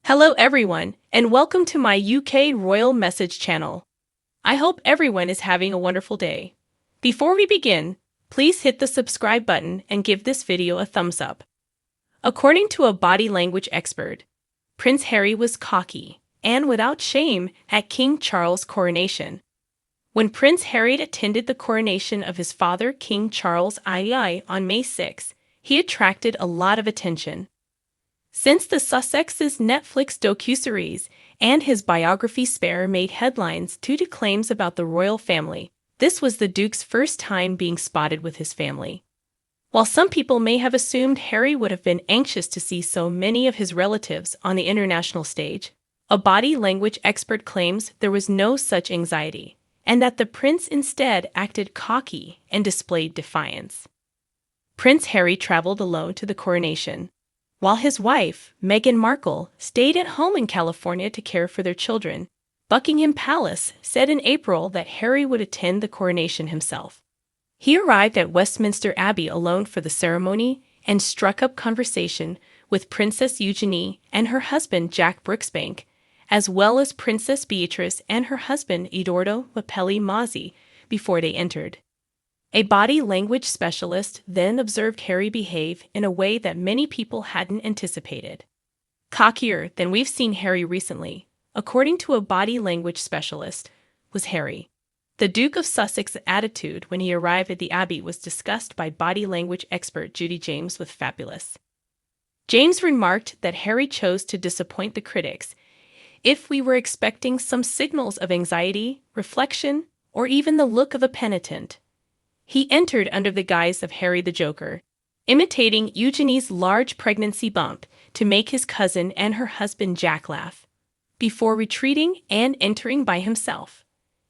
Hello everyone, and welcome to my UK Royal Message channel. I hope everyone is having a wonderful day. Before we begin, please hit the subscribe button and give this video a thumbs up. According to a body language expert, Prince Harry was cocky and without shame at King Charles' coronation. When Prince Harry attended the coronation of his father, King Charles II, on May 6, he attracted a lot of attention. Since the Sussex's Netflix docuseries and his biography Spare made headlines due to claims about the royal family, this was the Duke's first time being spotted with his family. While some people may have assumed Harry would have been anxious to see so many of his relatives on the international stage, a body language expert claims there was no such anxiety, and that the prince instead acted cocky and displayed defiance. Prince Harry traveled alone to the coronation, while his wife, Meghan Markle, stayed at home in California to care for their children. Buckingham Palace said in April that Harry would attend the coronation himself. He arrived at Westminster Abbey alone for the ceremony and struck up conversation with Princess Eugenie and her husband Jack Brooksbank, as well as Princess Beatrice and her husband Edoardo Mapelli Mozzi before they entered. A body language specialist then observed Harry behave in a way that many people hadn't anticipated. Cockier than we've seen Harry recently, according to a body language specialist, was Harry. The Duke of Sussex's attitude when he arrived at the Abbey was discussed by body language expert Judy James with Fabulous. James remarked that Harry chose to disappoint the critics. If we were expecting some signals of anxiety, reflection, or even the look of a penitent, he entered under the guise of Harry the Joker, imitating Eugenie's large pregnancy bump to make his cousin and her husband Jack laugh. Before retreating and entering by himself,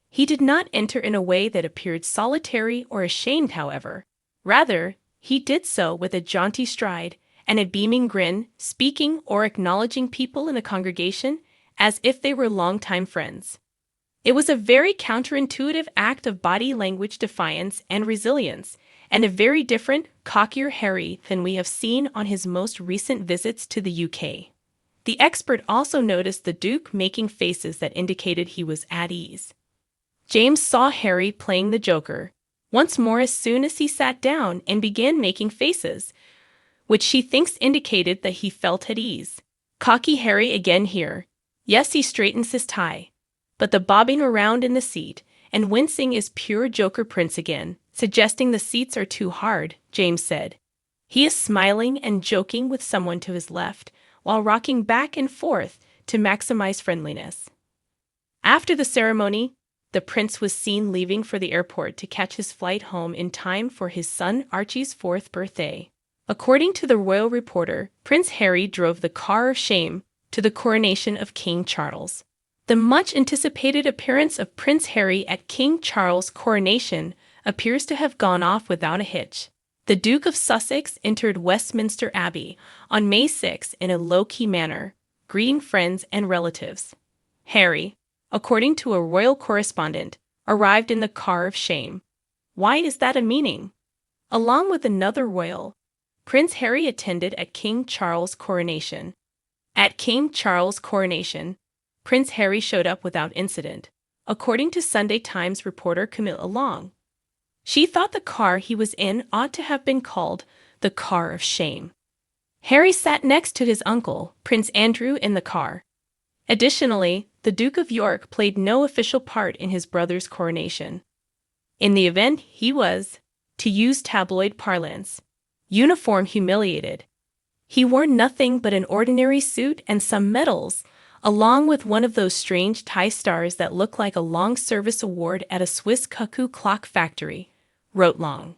he did not enter in a way that appeared solitary or ashamed, however. Rather, he did so with a jaunty stride and a beaming grin, speaking or acknowledging people in the congregation as if they were longtime friends. It was a very counterintuitive act of body language defiance and resilience, and a very different, cockier Harry than we have seen on his most recent visits to the UK. The expert also noticed the Duke making faces that indicated he was at ease. James saw Harry playing the Joker once more as soon as he sat down and began making faces, which she thinks indicated that he felt at ease. Cocky Harry again here. Yes, he straightens his tie, but the bobbing around in the seat and wincing is pure Joker Prince again, suggesting the seats are too hard, James said. He is smiling and joking with someone to his left while rocking back and forth to maximize friendliness. After the ceremony, the prince was seen leaving for the airport to catch his flight home in time for his son Archie's 4th birthday. According to the royal reporter, Prince Harry drove the car of shame to the coronation of King Charles. The much-anticipated appearance of Prince Harry at King Charles' coronation appears to have gone off without a hitch. The Duke of Sussex entered Westminster Abbey on May 6 in a low-key manner, greeting friends and relatives. Harry, according to a royal correspondent, arrived in the car of shame. Why is that a meaning? Along with another royal, Prince Harry attended at King Charles' coronation. At King Charles' coronation, Prince Harry showed up without incident, according to Sunday Times reporter Camilla Long. She thought the car he was in ought to have been called the car of shame. Harry sat next to his uncle, Prince Andrew, in the car. Additionally, the Duke of York played no official part in his brother's coronation. In the event, he was, to use tabloid parlance, uniform humiliated. He wore nothing but an ordinary suit and some medals, along with one of those strange tie stars that look like a long-service award at a Swiss cuckoo clock factory, wrote Long.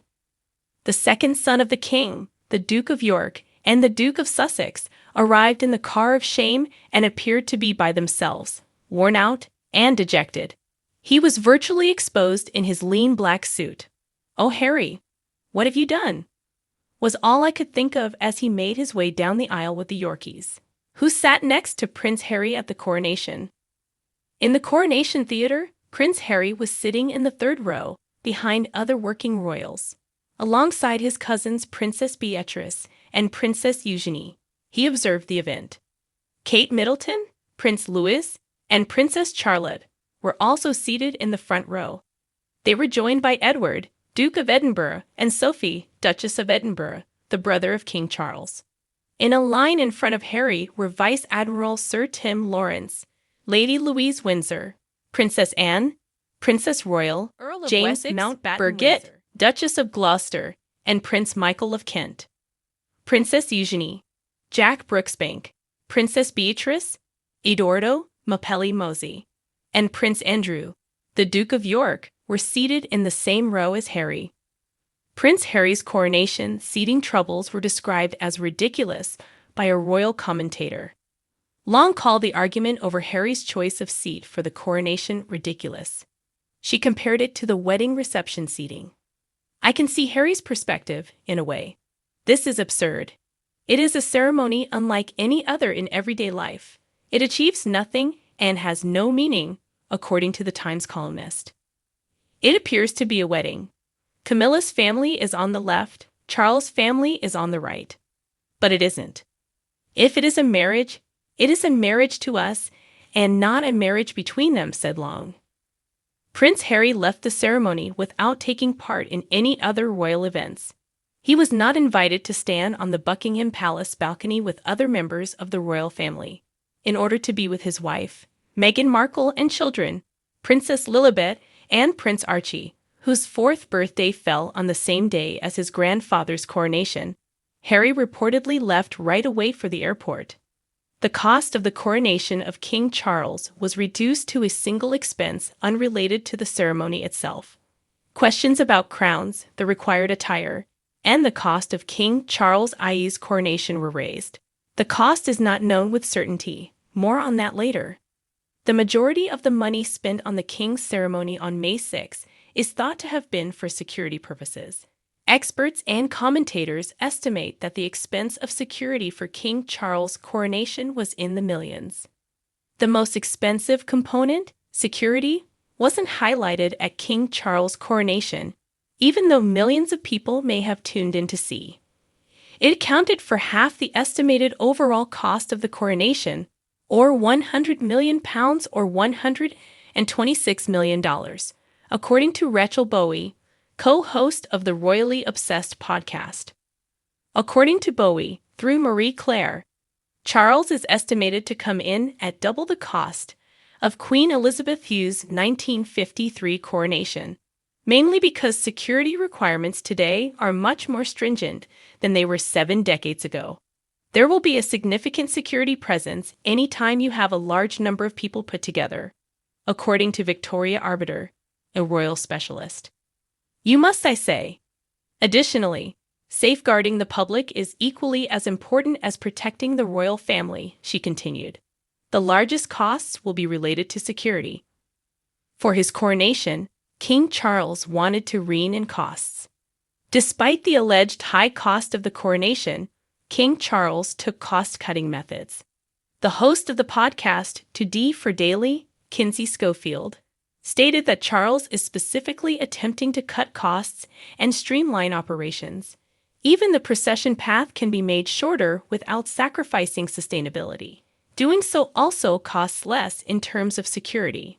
The second son of the king, the Duke of York, and the Duke of Sussex arrived in the car of shame and appeared to be by themselves, worn out and dejected. He was virtually exposed in his lean black suit. "Oh, Harry, what have you done?" was all I could think of as he made his way down the aisle with the Yorkies, who sat next to Prince Harry at the coronation. In the coronation theater, Prince Harry was sitting in the third row, behind other working royals, alongside his cousins Princess Beatrice and Princess Eugenie. He observed the event Kate Middleton, Prince Louis, and Princess Charlotte were also seated in the front row. They were joined by Edward, Duke of Edinburgh, and Sophie, Duchess of Edinburgh, the brother of King Charles. In a line in front of Harry were Vice Admiral Sir Tim Lawrence, Lady Louise Windsor, Princess Anne, Princess Royal, Earl of James Wessex, Mountbatten, Duchess of Gloucester, and Prince Michael of Kent. Princess Eugenie, Jack Brooksbank, Princess Beatrice, Edoardo Mapelli Mosey, and Prince Andrew, the Duke of York, were seated in the same row as Harry. Prince Harry's coronation seating troubles were described as ridiculous by a royal commentator. Long called the argument over Harry's choice of seat for the coronation ridiculous. She compared it to the wedding reception seating. I can see Harry's perspective, in a way. This is absurd. It is a ceremony unlike any other in everyday life. It achieves nothing and has no meaning, according to the Times columnist. It appears to be a wedding. Camilla's family is on the left, Charles' family is on the right. But it isn't. If it is a marriage to us, and not a marriage between them, said Long. Prince Harry left the ceremony without taking part in any other royal events. He was not invited to stand on the Buckingham Palace balcony with other members of the royal family, in order to be with his wife, Meghan Markle, and children, Princess Lilibet and Prince Archie, whose 4th birthday fell on the same day as his grandfather's coronation. Harry reportedly left right away for the airport. The cost of the coronation of King Charles was reduced to a single expense unrelated to the ceremony itself. Questions about crowns, the required attire, and the cost of King Charles II's coronation were raised. The cost is not known with certainty. More on that later. The majority of the money spent on the king's ceremony on May 6 is thought to have been for security purposes. Experts and commentators estimate that the expense of security for King Charles' coronation was in the millions. The most expensive component, security, wasn't highlighted at King Charles' coronation, even though millions of people may have tuned in to see. It accounted for half the estimated overall cost of the coronation, or £100 million or $126 million, according to Rachel Bowie, co-host of the Royally Obsessed podcast. According to Bowie, through Marie Claire, Charles is estimated to come in at double the cost of Queen Elizabeth II's 1953 coronation, mainly because security requirements today are much more stringent than they were 7 decades ago. There will be a significant security presence anytime you have a large number of people put together, according to Victoria Arbiter, a royal specialist. You must, I say. Additionally, safeguarding the public is equally as important as protecting the royal family, she continued. The largest costs will be related to security. For his coronation, King Charles wanted to rein in costs. Despite the alleged high cost of the coronation, King Charles took cost-cutting methods. The host of the podcast, To D for Daily, Kinsey Schofield, stated that Charles is specifically attempting to cut costs and streamline operations. Even the procession path can be made shorter without sacrificing sustainability. Doing so also costs less in terms of security.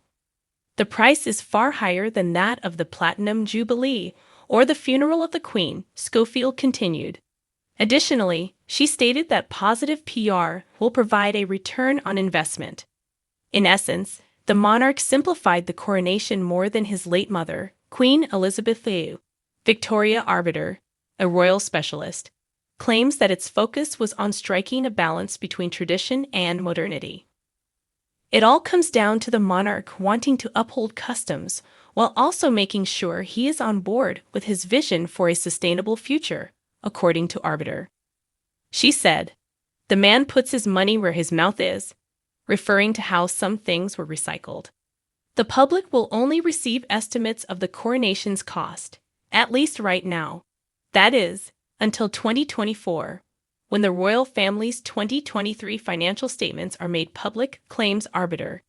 The price is far higher than that of the Platinum Jubilee or the funeral of the Queen, Schofield continued. Additionally, she stated that positive PR will provide a return on investment. In essence, the monarch simplified the coronation more than his late mother, Queen Elizabeth II. Victoria Arbiter, a royal specialist, claims that its focus was on striking a balance between tradition and modernity. It all comes down to the monarch wanting to uphold customs while also making sure he is on board with his vision for a sustainable future, according to Arbiter. She said, "The man puts his money where his mouth is," referring to how some things were recycled. The public will only receive estimates of the coronation's cost, at least right now. That is, until 2024, when the royal family's 2023 financial statements are made public, claims Arbiter.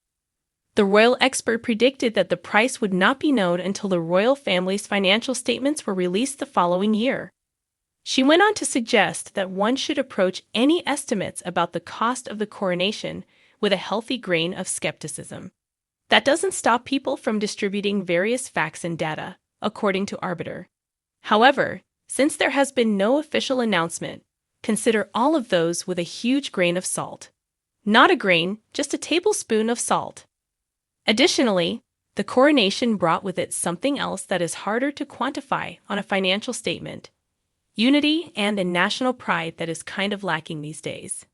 The royal expert predicted that the price would not be known until the royal family's financial statements were released the following year. She went on to suggest that one should approach any estimates about the cost of the coronation with a healthy grain of skepticism. That doesn't stop people from distributing various facts and data, according to Arbiter. However, since there has been no official announcement, consider all of those with a huge grain of salt. Not a grain, just a tablespoon of salt. Additionally, the coronation brought with it something else that is harder to quantify on a financial statement: unity and a national pride that is kind of lacking these days.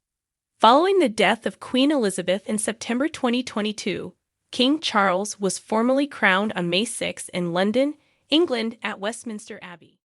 Following the death of Queen Elizabeth in September 2022, King Charles was formally crowned on May 6 in London, England at Westminster Abbey.